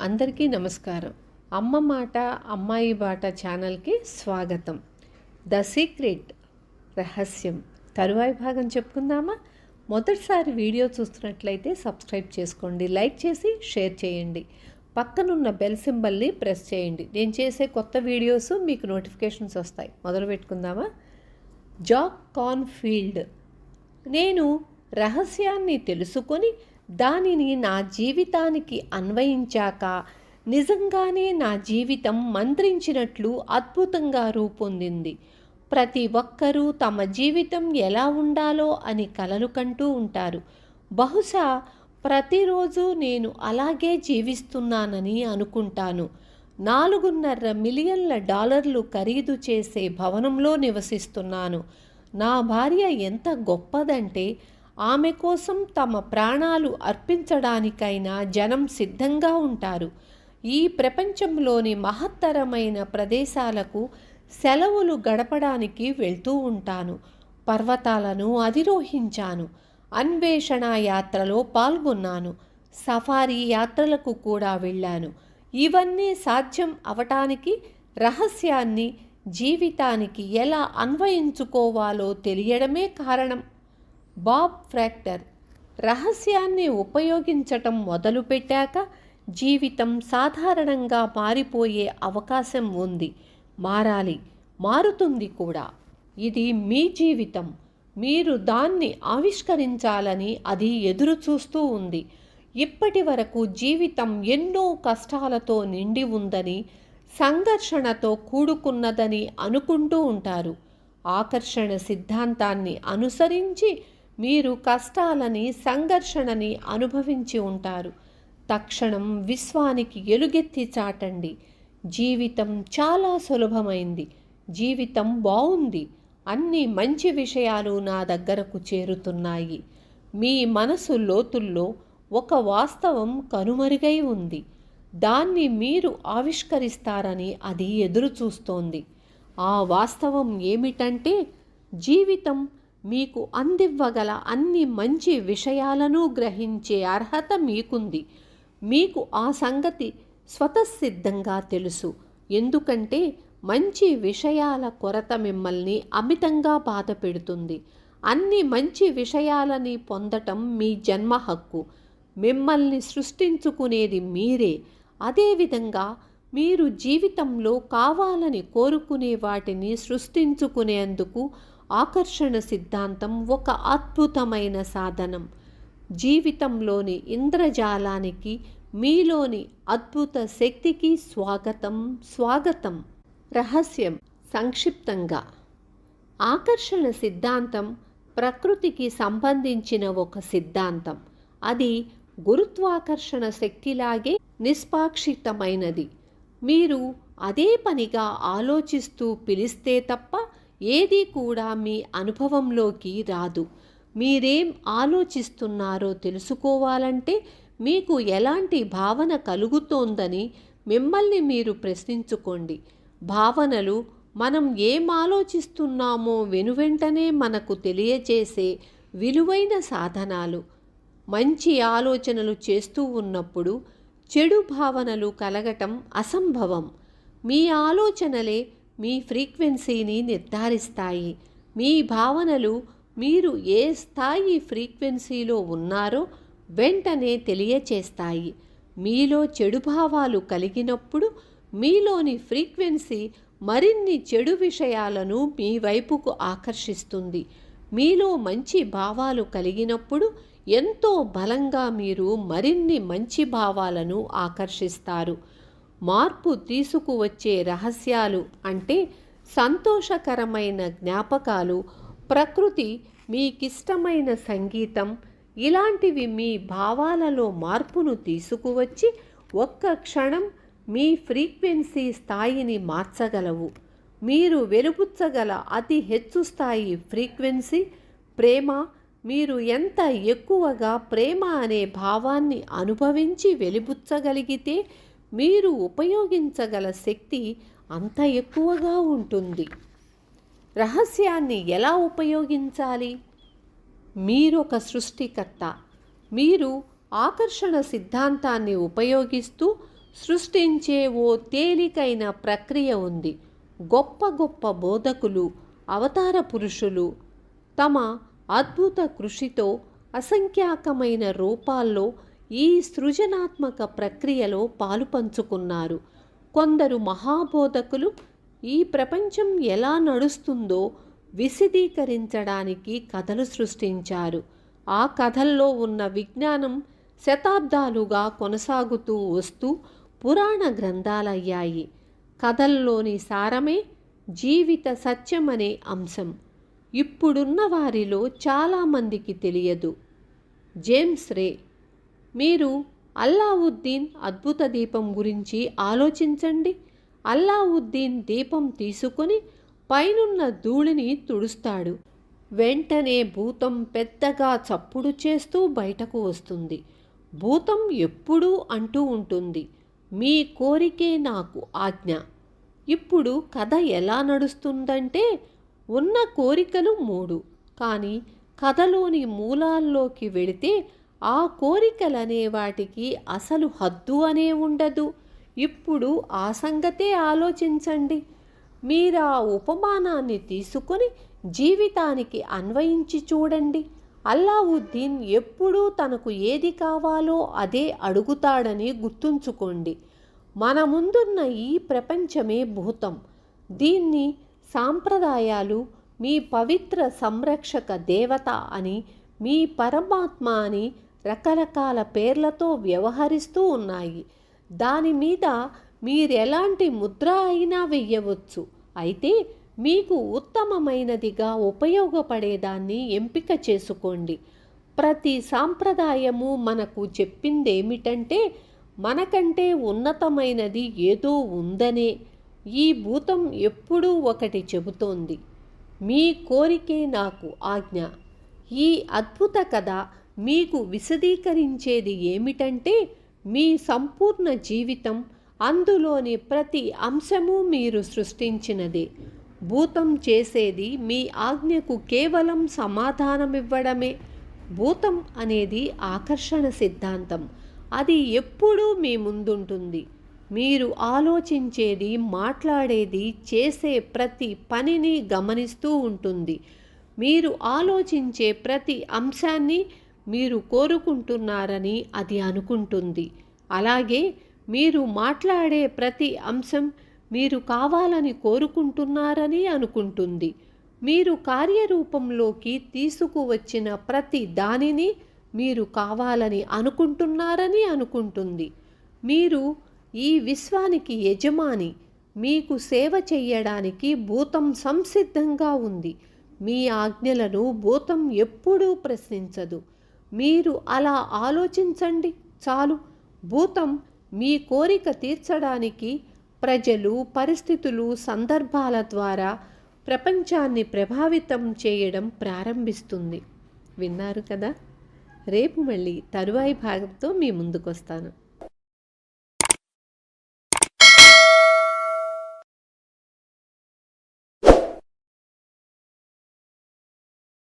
అందరికీ నమస్కారం. అమ్మ మాట అమ్మాయి బాట ఛానల్కి స్వాగతం. ద సీక్రెట్ రహస్యం తరువాయి భాగం చెప్పుకుందామా? మొదటిసారి వీడియో చూస్తున్నట్లయితే సబ్స్క్రైబ్ చేసుకోండి, లైక్ చేసి షేర్ చేయండి, పక్కనున్న బెల్ సింబల్ని ప్రెస్ చేయండి. నేను చేసే కొత్త వీడియోస్ మీకు నోటిఫికేషన్స్ వస్తాయి. మొదలు పెట్టుకుందామా? Jack cornfield. నేను రహస్యాన్ని తెలుసుకొని దానిని నా జీవితానికి అన్వయించాక నిజంగానే నా జీవితం మంత్రించినట్లు అద్భుతంగా రూపొందింది. ప్రతి ఒక్కరూ తమ జీవితం ఎలా ఉండాలో అని కలలు కంటూ ఉంటారు. బహుశా ప్రతిరోజు నేను అలాగే జీవిస్తున్నానని అనుకుంటాను. 4.5 మిలియన్ల డాలర్లు ఖరీదు చేసే భవనంలో నివసిస్తున్నాను. నా భార్య ఎంత గొప్పదంటే ఆమె కోసం తమ ప్రాణాలు అర్పించడానికైనా జనం సిద్ధంగా ఉంటారు. ఈ ప్రపంచంలోని మహత్తరమైన ప్రదేశాలకు సెలవులు గడపడానికి వెళ్తూ ఉంటాను. పర్వతాలను అధిరోహించాను. అన్వేషణ యాత్రలో పాల్గొన్నాను. సఫారీ యాత్రలకు కూడా వెళ్ళాను. ఇవన్నీ సాధ్యం అవటానికి రహస్యాన్ని జీవితానికి ఎలా అన్వయించుకోవాలో తెలియడమే కారణం. బాబ్ ఫ్రాక్టర్. రహస్యాన్ని ఉపయోగించటం మొదలుపెట్టాక జీవితం సాధారణంగా మారిపోయే అవకాశం ఉంది. మారాలి, మారుతుంది కూడా. ఇది మీ జీవితం. మీరు దాన్ని ఆవిష్కరించాలని అది ఎదురు చూస్తూ ఉంది. ఇప్పటి వరకు జీవితం ఎన్నో కష్టాలతో నిండి ఉందని, సంఘర్షణతో కూడుకున్నదని అనుకుంటూ ఉంటారు. ఆకర్షణ సిద్ధాంతాన్ని అనుసరించి మీరు కష్టాలని, సంఘర్షణని అనుభవించి ఉంటారు. తక్షణం విశ్వానికి ఎలుగెత్తి చాటండి. జీవితం చాలా సులభమైంది. జీవితం బాగుంది. అన్ని మంచి విషయాలు నా దగ్గరకు చేరుతున్నాయి. మీ మనసు లోతుల్లో ఒక వాస్తవం కనుమరుగై ఉంది. దాన్ని మీరు ఆవిష్కరిస్తారని అది ఎదురు చూస్తోంది. ఆ వాస్తవం ఏమిటంటే జీవితం మీకు అందివ్వగల అన్ని మంచి విషయాలను గ్రహించే అర్హత మీకుంది. మీకు ఆ సంగతి స్వతసిద్ధంగా తెలుసు. ఎందుకంటే మంచి విషయాల కొరత మిమ్మల్ని అమితంగా బాధ పెడుతుంది. అన్ని మంచి విషయాలని పొందటం మీ జన్మ హక్కు. మిమ్మల్ని సృష్టించుకునేది మీరే. అదేవిధంగా మీరు జీవితంలో కావాలని కోరుకునే వాటిని సృష్టించుకునేందుకు ఆకర్షణ సిద్ధాంతం ఒక అద్భుతమైన సాధనం. జీవితంలోని ఇంద్రజాలానికి, మీలోని అద్భుత శక్తికి స్వాగతం, స్వాగతం. రహస్యం సంక్షిప్తంగా. ఆకర్షణ సిద్ధాంతం ప్రకృతికి సంబంధించిన ఒక సిద్ధాంతం. అది గురుత్వాకర్షణ శక్తిలాగే నిష్పాక్షికమైనది. మీరు అదే పనిగా ఆలోచిస్తూ పిలిస్తే తప్ప ఏది కూడా మీ అనుభవంలోకి రాదు. మీరేం ఆలోచిస్తున్నారో తెలుసుకోవాలంటే మీకు ఎలాంటి భావన కలుగుతోందని మిమ్మల్ని మీరు ప్రశ్నించుకోండి. భావనలు మనం ఏం ఆలోచిస్తున్నామో వెనువెంటనే మనకు తెలియజేసే విలువైన సాధనాలు. మంచి ఆలోచనలు చేస్తూ ఉన్నప్పుడు చెడు భావనలు కలగటం అసంభవం. మీ ఆలోచనలే మీ ఫ్రీక్వెన్సీని నిర్ధారిస్తాయి. మీ భావనలు మీరు ఏ స్థాయి ఫ్రీక్వెన్సీలో ఉన్నారో వెంటనే తెలియచేస్తాయి. మీలో చెడు భావాలు కలిగినప్పుడు మీలోని ఫ్రీక్వెన్సీ మరిన్ని చెడు విషయాలను మీ వైపుకు ఆకర్షిస్తుంది. మీలో మంచి భావాలు కలిగినప్పుడు ఎంతో బలంగా మీరు మరిన్ని మంచి భావాలను ఆకర్షిస్తారు. మార్పు తీసుకువచ్చే రహస్యాలు అంటే సంతోషకరమైన జ్ఞాపకాలు, ప్రకృతి, మీకిష్టమైన సంగీతం, ఇలాంటివి మీ భావాలలో మార్పును తీసుకువచ్చి ఒక్క క్షణం మీ ఫ్రీక్వెన్సీ స్థాయిని మార్చగలవు. మీరు వెలుబుచ్చగల అతి హెచ్చు స్థాయి ఫ్రీక్వెన్సీ ప్రేమ. మీరు ఎంత ఎక్కువగా ప్రేమ అనే భావాన్ని అనుభవించి వెలిబుచ్చగలిగితే మీరు ఉపయోగించగల శక్తి అంత ఎక్కువగా ఉంటుంది. రహస్యాన్ని ఎలా ఉపయోగించాలి? మీరొక సృష్టికర్త. మీరు ఆకర్షణ సిద్ధాంతాన్ని ఉపయోగిస్తూ సృష్టించే ఓ తేలికైన ప్రక్రియ ఉంది. గొప్ప గొప్ప బోధకులు, అవతార పురుషులు తమ అద్భుత కృషితో అసంఖ్యాకమైన రూపాల్లో ఈ సృజనాత్మక ప్రక్రియలో పాలుపంచుకున్నారు. కొందరు మహాబోధకులు ఈ ప్రపంచం ఎలా నడుస్తుందో విశదీకరించడానికి కథలు సృష్టించారు. ఆ కథల్లో ఉన్న విజ్ఞానం శతాబ్దాలుగా కొనసాగుతూ వస్తూ పురాణ గ్రంథాలయ్యాయి. కథల్లోని సారమే జీవిత సత్యమనే అంశం ఇప్పుడున్న వారిలో చాలామందికి తెలియదు. జేమ్స్ రే, మీరు అల్లావుద్దీన్ అద్భుత దీపం గురించి ఆలోచించండి. అల్లావుద్దీన్ దీపం తీసుకొని పైనున్న ధూళిని తుడుస్తాడు. వెంటనే భూతం పెద్దగా చప్పుడు చేస్తూ బయటకు వస్తుంది. భూతం ఎప్పుడూ అంటూ ఉంటుంది, మీ కోరికే నాకు ఆజ్ఞ. ఇప్పుడు కథ ఎలా నడుస్తుందంటే, ఉన్న కోరికలు 3, కానీ కథలోని మూలాల్లోకి వెళితే ఆ కోరికలనే వాటికి అసలు హద్దు అనే ఉండదు. ఇప్పుడు ఆ సంగతే ఆలోచించండి. మీరా ఉపమానాన్ని తీసుకొని జీవితానికి అన్వయించి చూడండి. అల్లావుద్దీన్ ఎప్పుడూ తనకు ఏది కావాలో అదే అడుగుతాడని గుర్తుంచుకోండి. మన ముందున్న ఈ ప్రపంచమే భూతం. దీన్ని సాంప్రదాయాలు మీ పవిత్ర సంరక్షక దేవత అని, మీ పరమాత్మ అని రకరకాల పేర్లతో వ్యవహరిస్తూ ఉన్నాయి. దాని మీద మీరెలాంటి ముద్ర అయినా వెయ్యవచ్చు. అయితే మీకు ఉత్తమమైనదిగా ఉపయోగపడేదాన్ని ఎంపిక చేసుకోండి. ప్రతి సాంప్రదాయము మనకు చెప్పిందేమిటంటే, మనకంటే ఉన్నతమైనది ఏదో ఉందనే. ఈ భూతం ఎప్పుడూ ఒకటి చెబుతోంది, మీ కోరికే నాకు ఆజ్ఞ. ఈ అద్భుత కథ మీకు విశదీకరించేది ఏమిటంటే, మీ సంపూర్ణ జీవితం, అందులోని ప్రతి అంశము మీరు సృష్టించినదే. భూతం చేసేది మీ ఆజ్ఞకు కేవలం సమాధానమివ్వడమే. భూతం అనేది ఆకర్షణ సిద్ధాంతం. అది ఎప్పుడూ మీ ముందుంటుంది. మీరు ఆలోచించేది, మాట్లాడేది, చేసే ప్రతి పనిని గమనిస్తూ ఉంటుంది. మీరు ఆలోచించే ప్రతి అంశాన్ని మీరు కోరుకుంటున్నారని అది అనుకుంటుంది. అలాగే మీరు మాట్లాడే ప్రతి అంశం మీరు కావాలని కోరుకుంటున్నారని అనుకుంటుంది. మీరు కార్యరూపంలోకి తీసుకువచ్చిన ప్రతి దానిని మీరు కావాలని అనుకుంటున్నారని అనుకుంటుంది. మీరు ఈ విశ్వానికి యజమాని. మీకు సేవ చెయ్యడానికి భూతం సంసిద్ధంగా ఉంది. మీ ఆజ్ఞలను భూతం ఎప్పుడూ ప్రశ్నించదు. మీరు అలా ఆలోచించండి చాలు. భూతం మీ కోరిక తీర్చడానికి ప్రజలు, పరిస్థితులు, సందర్భాల ద్వారా ప్రపంచాన్ని ప్రభావితం చేయడం ప్రారంభిస్తుంది. విన్నారు కదా? రేపు మళ్ళీ తరువాయి భాగంతో మీ ముందుకొస్తాను.